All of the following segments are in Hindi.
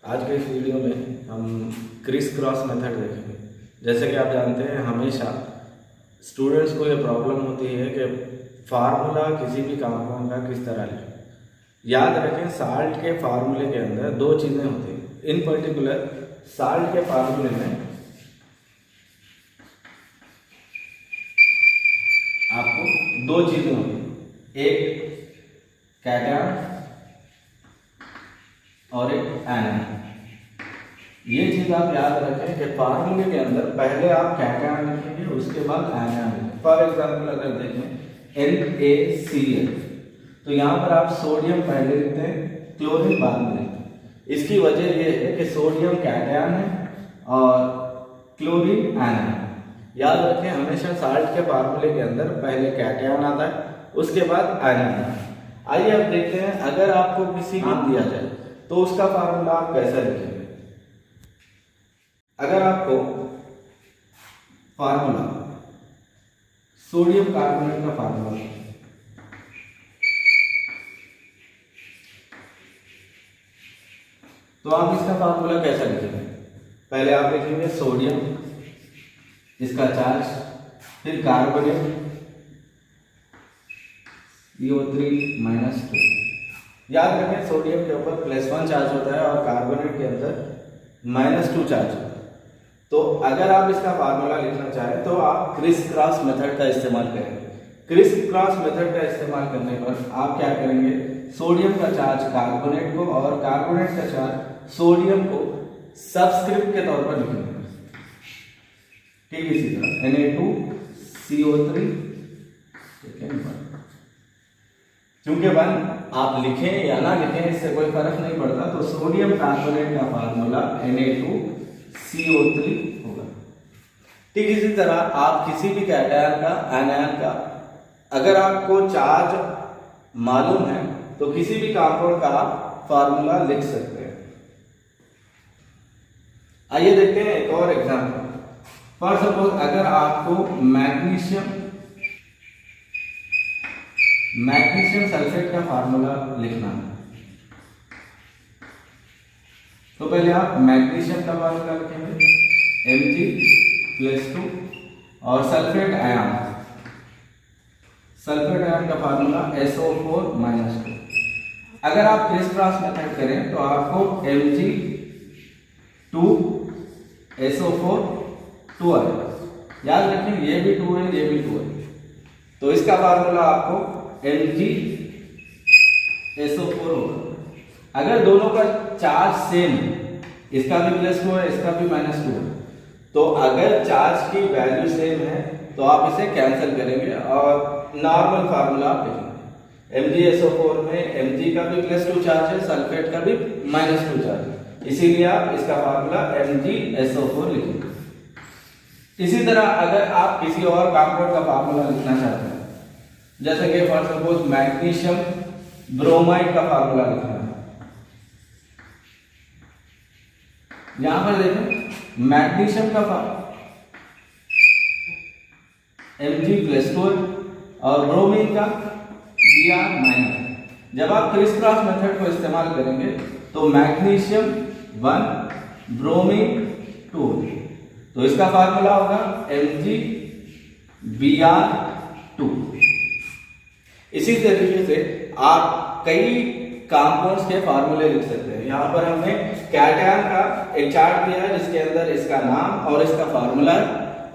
आज के इस वीडियो में हम क्रिस क्रॉस मेथड देखेंगे। जैसे कि आप जानते हैं, हमेशा स्टूडेंट्स को ये प्रॉब्लम होती है कि फार्मूला किसी भी कंपाउंड का किस तरह लिखें। याद रखें, साल्ट के फार्मूले के अंदर दो चीज़ें होती हैं। इन पर्टिकुलर साल्ट के फार्मूले में आपको दो चीज़ें होती हैं, एक कैटायन और एक एनायन। ये चीज आप याद रखें कि फार्मूले के अंदर पहले आप कैटायन लिखेंगे, उसके बाद एनायन लिखेंगे। फॉर एग्जांपल अगर देखें NaCl, तो यहाँ पर आप सोडियम पहले लिखते हैं, क्लोरीन बाद में लिखते हैं। इसकी वजह ये है कि सोडियम कैटायन है और क्लोरीन एनायन। याद रखें, हमेशा साल्ट के फार्मूले के अंदर पहले कैटायन आता है, उसके बाद एनायन आता है। आइए अब देखते हैं, अगर आपको किसी नाम दिया जाए तो उसका फार्मूला आप कैसे लिखेंगे। अगर आपको फार्मूला सोडियम कार्बोनेट का फार्मूला, तो आप इसका फार्मूला कैसा लिखेंगे। पहले आप लिखेंगे सोडियम, इसका चार्ज, फिर कार्बोनेट CO3-2। याद रखें, सोडियम के ऊपर +1 चार्ज होता है और कार्बोनेट के अंदर -2 चार्ज होता है। तो अगर आप इसका फार्मूला लिखना चाहें तो आप क्रिस क्रॉस मेथड का इस्तेमाल करेंगे। क्रिस क्रॉस मेथड का इस्तेमाल करने पर आप क्या करेंगे, सोडियम का चार्ज कार्बोनेट को और कार्बोनेट का चार्ज सोडियम को सबस्क्रिप्ट के तौर पर लिखेंगे। ठीक, इसी तरह Na2CO3, क्योंकि 1 आप लिखें या ना लिखें इससे कोई फर्क नहीं पड़ता, तो सोडियम कार्बोनेट का फार्मूला Na2CO3 होगा। ठीक इसी तरह आप किसी भी कैटायन का, एनायन का, अगर आपको चार्ज मालूम है तो किसी भी कंपाउंड का आप फार्मूला लिख सकते हैं। आइए देखते हैं एक और एग्जांपल। फॉर सपोज अगर आपको मैग्नीशियम सल्फेट का फार्मूला लिखना है, तो पहले आप मैग्नीशियम का फार्मूला लिखेंगे Mg+2 और सल्फेट आयन का फार्मूला SO4-2। अगर आप क्रिस क्रॉस मेथड करें तो आपको Mg2SO4 आएगा। याद रखें, ये भी 2 है, ये भी 2 है, तो इसका फार्मूला आपको Mg SO4 होगा। अगर दोनों का चार्ज सेम है, इसका भी +2 है, इसका भी -2 है, तो अगर चार्ज की वैल्यू सेम है तो आप इसे कैंसिल करेंगे और नॉर्मल फार्मूला आप लिखेंगे। MgSO4 में Mg का भी +2 चार्ज है, सल्फेट का भी -2 चार्ज है, इसीलिए आप इसका फार्मूला MgSO4 लिखेंगे। इसी तरह अगर आप किसी और कंपाउंड का फार्मूला लिखना चाहते हैं, जैसे कि फॉर सपोज मैग्नीशियम ब्रोमाइड का फार्मूला लिखना है, यहां पर देखें मैग्नीशियम का Mg+2 और ब्रोमीन का Br-। जब आप क्रिस क्रॉस मेथड को इस्तेमाल करेंगे तो मैग्नीशियम 1, ब्रोमीन 2, तो इसका फार्मूला होगा Mg-Br2। इसी तरीके से आप कई कंपाउंड्स के फार्मूले लिख सकते हैं। यहाँ पर हमने कैटायन का एक चार्ट दिया है जिसके अंदर इसका नाम और इसका फार्मूला है,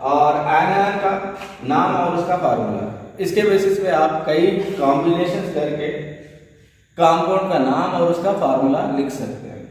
और एनायन का नाम और उसका फार्मूला है। इसके बेसिस पे आप कई कॉम्बिनेशंस करके कंपाउंड का नाम और उसका फार्मूला लिख सकते हैं।